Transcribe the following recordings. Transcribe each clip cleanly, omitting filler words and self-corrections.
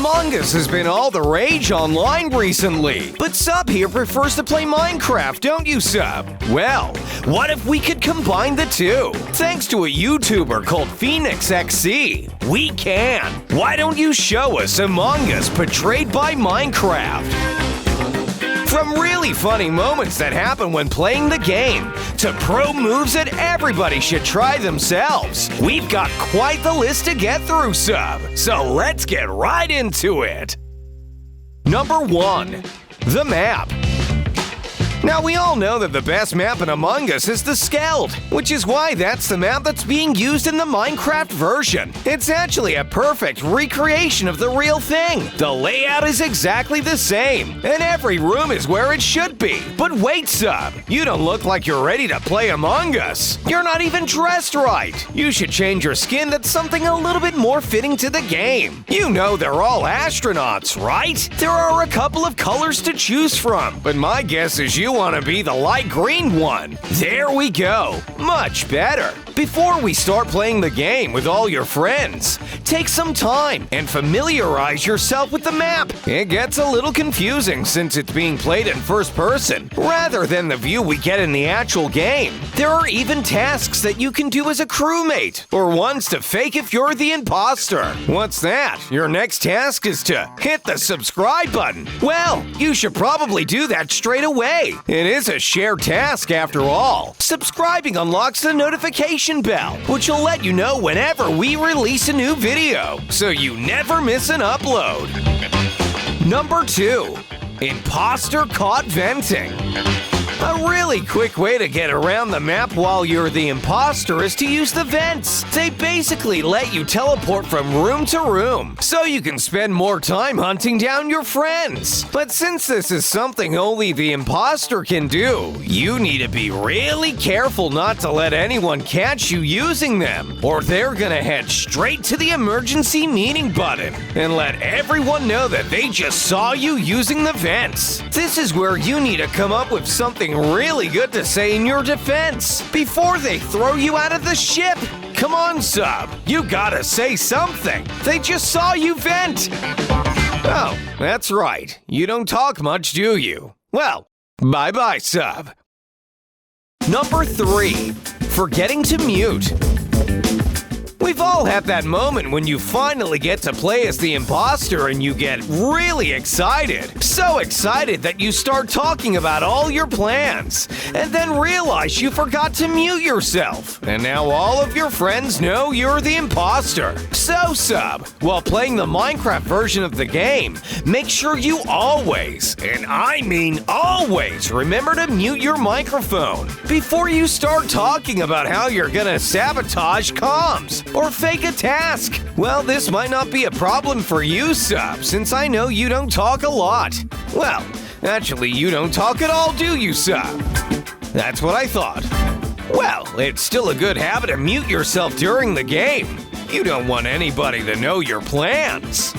Among Us has been all the rage online recently, but Sub here prefers to play Minecraft, don't you, Sub? Well, what if we could combine the two? Thanks to a YouTuber called PhoenixXC, we can. Why don't you show us Among Us Portrayed by Minecraft? From really funny moments that happen when playing the game, to pro moves that everybody should try themselves, we've got quite the list to get through, Sub. So let's get right into it. Number 1. The map. Now, we all know that the best map in Among Us is the Skeld, which is why that's the map that's being used in the Minecraft version. It's actually a perfect recreation of the real thing. The layout is exactly the same, and every room is where it should be. But wait, Sub, you don't look like you're ready to play Among Us. You're not even dressed right. You should change your skin to something a little bit more fitting to the game. You know they're all astronauts, right? There are a couple of colors to choose from, but my guess is you want to be the light green one. There we go. Much better. Before we start playing the game with all your friends, take some time and familiarize yourself with the map. It gets a little confusing since it's being played in first person, rather than the view we get in the actual game. There are even tasks that you can do as a crewmate, or ones to fake if you're the imposter. What's that? Your next task is to hit the subscribe button. Well, you should probably do that straight away. It is a shared task after all. Subscribing unlocks the notification bell, which will let you know whenever we release a new video, so you never miss an upload. Number 2. Imposter caught venting. A really quick way to get around the map while you're the imposter is to use the vents. They basically let you teleport from room to room, so you can spend more time hunting down your friends. But since this is something only the imposter can do, you need to be really careful not to let anyone catch you using them, or they're gonna head straight to the emergency meeting button and let everyone know that they just saw you using the vents. This is where you need to come up with something really good to say in your defense before they throw you out of the ship. Come on, Sub, you gotta say something. They just saw you vent. Oh, that's right. You don't talk much, do you? Well, bye-bye, Sub. Number 3. Forgetting to mute. We've all had that moment when you finally get to play as the imposter and you get really excited. So excited that you start talking about all your plans, and then realize you forgot to mute yourself. And now all of your friends know you're the imposter. So, Sub, while playing the Minecraft version of the game, make sure you always, and I mean always, remember to mute your microphone before you start talking about how you're gonna sabotage comms or fake a task. Well, this might not be a problem for you, Sub, since I know you don't talk a lot. Well, actually, you don't talk at all, do you, Sub? That's what I thought. Well, it's still a good habit to mute yourself during the game. You don't want anybody to know your plans.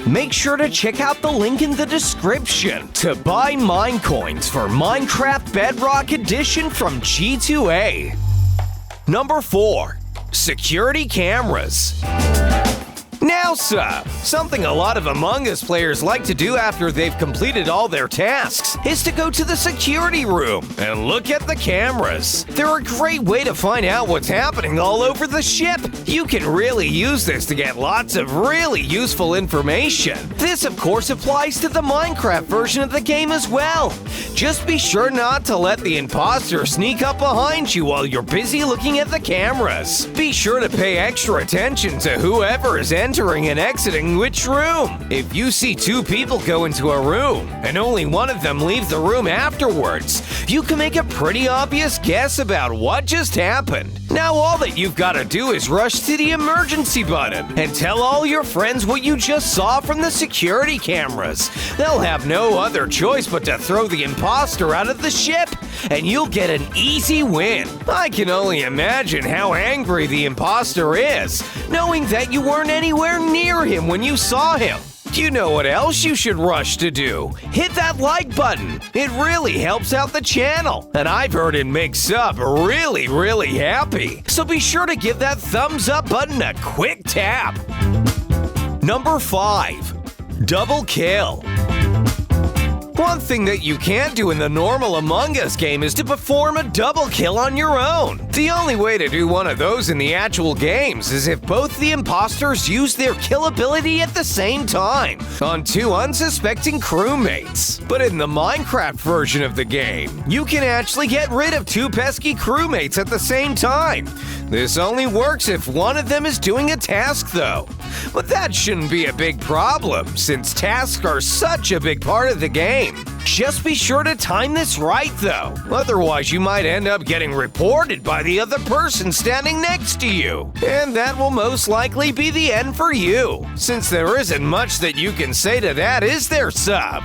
Make sure to check out the link in the description to buy Minecoins for Minecraft Bedrock Edition from G2A. Number 4. Security cameras. Now, Sub, something a lot of Among Us players like to do after they've completed all their tasks is to go to the security room and look at the cameras. They're a great way to find out what's happening all over the ship. You can really use this to get lots of really useful information. This, of course, applies to the Minecraft version of the game as well. Just be sure not to let the imposter sneak up behind you while you're busy looking at the cameras. Be sure to pay extra attention to whoever is entering and exiting which room. If you see 2 people go into a room and only one of them leaves the room afterwards, you can make a pretty obvious guess about what just happened. Now all that you've got to do is rush to the emergency button and tell all your friends what you just saw from the security cameras. They'll have no other choice but to throw the imposter out of the ship, and you'll get an easy win. I can only imagine how angry the imposter is, knowing that you weren't anywhere near him when you saw him. You know what else you should rush to do? Hit that like button. It really helps out the channel, and I've heard it makes Sub really happy. So be sure to give that thumbs up button a quick tap. Number 5. Double kill. One thing that you can't do in the normal Among Us game is to perform a double kill on your own. The only way to do one of those in the actual games is if both the imposters use their kill ability at the same time on 2 unsuspecting crewmates. But in the Minecraft version of the game, you can actually get rid of 2 pesky crewmates at the same time. This only works if one of them is doing a task though. But that shouldn't be a big problem, since tasks are such a big part of the game. Just be sure to time this right though, otherwise you might end up getting reported by the other person standing next to you. And that will most likely be the end for you, since there isn't much that you can say to that, is there, sub?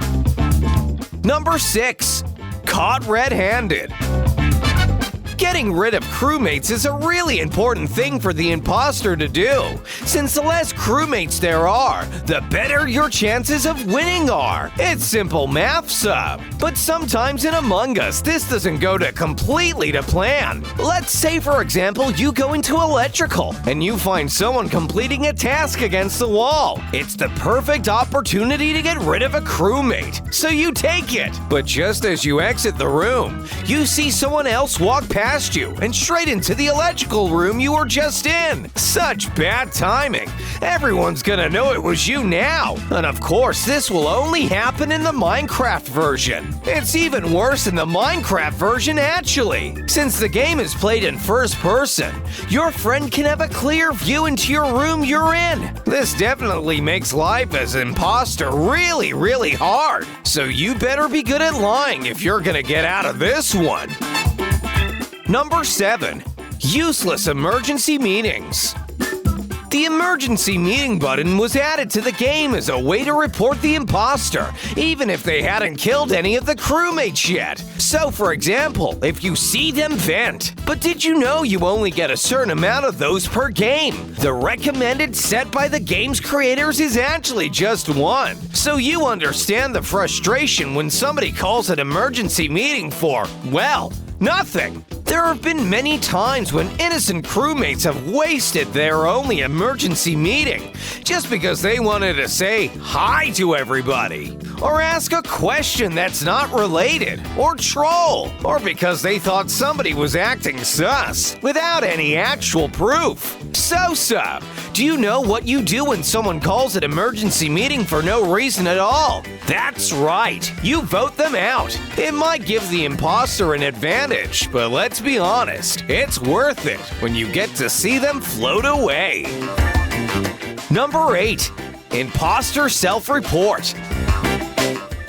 Number 6. Caught red-handed. Getting rid of crewmates is a really important thing for the imposter to do, since the less crewmates there are, the better your chances of winning are. It's simple math, sub. But sometimes in Among Us, this doesn't go completely to plan. Let's say, for example, you go into electrical, and you find someone completing a task against the wall. It's the perfect opportunity to get rid of a crewmate, so you take it. But just as you exit the room, you see someone else walk past you and straight into the electrical room you were just in. Such bad timing. Everyone's gonna know it was you now. And of course, this will only happen in the Minecraft version. It's even worse in the Minecraft version actually. Since the game is played in first person, your friend can have a clear view into your room you're in. This definitely makes life as imposter really, really hard. So you better be good at lying if you're gonna get out of this one. Number 7. Useless emergency meetings. The emergency meeting button was added to the game as a way to report the imposter, even if they hadn't killed any of the crewmates yet. So, for example, if you see them vent. But did you know you only get a certain amount of those per game? The recommended set by the game's creators is actually just 1. So you understand the frustration when somebody calls an emergency meeting for, well, nothing. There have been many times when innocent crewmates have wasted their only emergency meeting just because they wanted to say hi to everybody, or ask a question that's not related, or troll, or because they thought somebody was acting sus without any actual proof. So, sub, do you know what you do when someone calls an emergency meeting for no reason at all? That's right, you vote them out. It might give the imposter an advantage, but let's be honest, it's worth it when you get to see them float away. Number 8. Imposter self-report.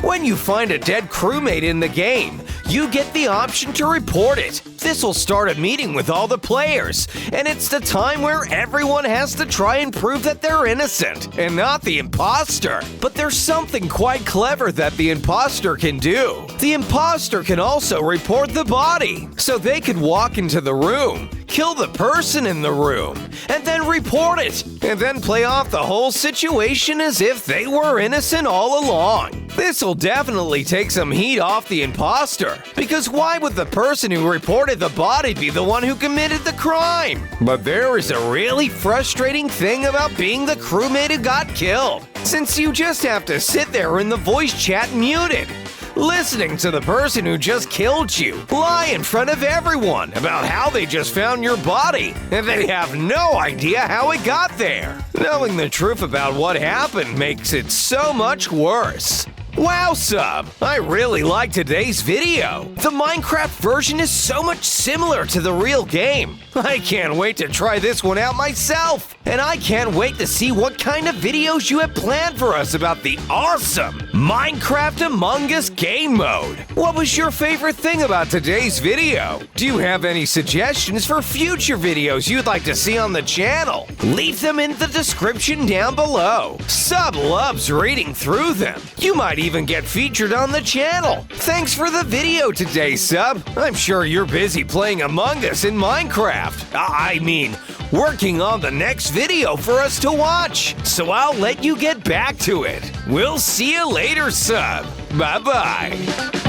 When you find a dead crewmate in the game, you get the option to report it. This will start a meeting with all the players, and it's the time where everyone has to try and prove that they're innocent and not the imposter. But there's something quite clever that the imposter can do. The imposter can also report the body, so they could walk into the room, kill the person in the room, and then report it, and then play off the whole situation as if they were innocent all along. This will definitely take some heat off the imposter, because why would the person who reported the body be the one who committed the crime? But there is a really frustrating thing about being the crewmate who got killed, since you just have to sit there in the voice chat muted, listening to the person who just killed you lie in front of everyone about how they just found your body, and they have no idea how it got there. Knowing the truth about what happened makes it so much worse. Wow, sub! I really like today's video. The Minecraft version is so much similar to the real game. I can't wait to try this one out myself. And I can't wait to see what kind of videos you have planned for us about the awesome Minecraft Among Us game mode. What was your favorite thing about today's video? Do you have any suggestions for future videos you'd like to see on the channel? Leave them in the description down below. Sub loves reading through them. You might even get featured on the channel. Thanks for the video today, sub. I'm sure you're busy playing Among Us in Minecraft. I mean, working on the next video for us to watch. So I'll let you get back to it. We'll see you later, sub. Bye-bye.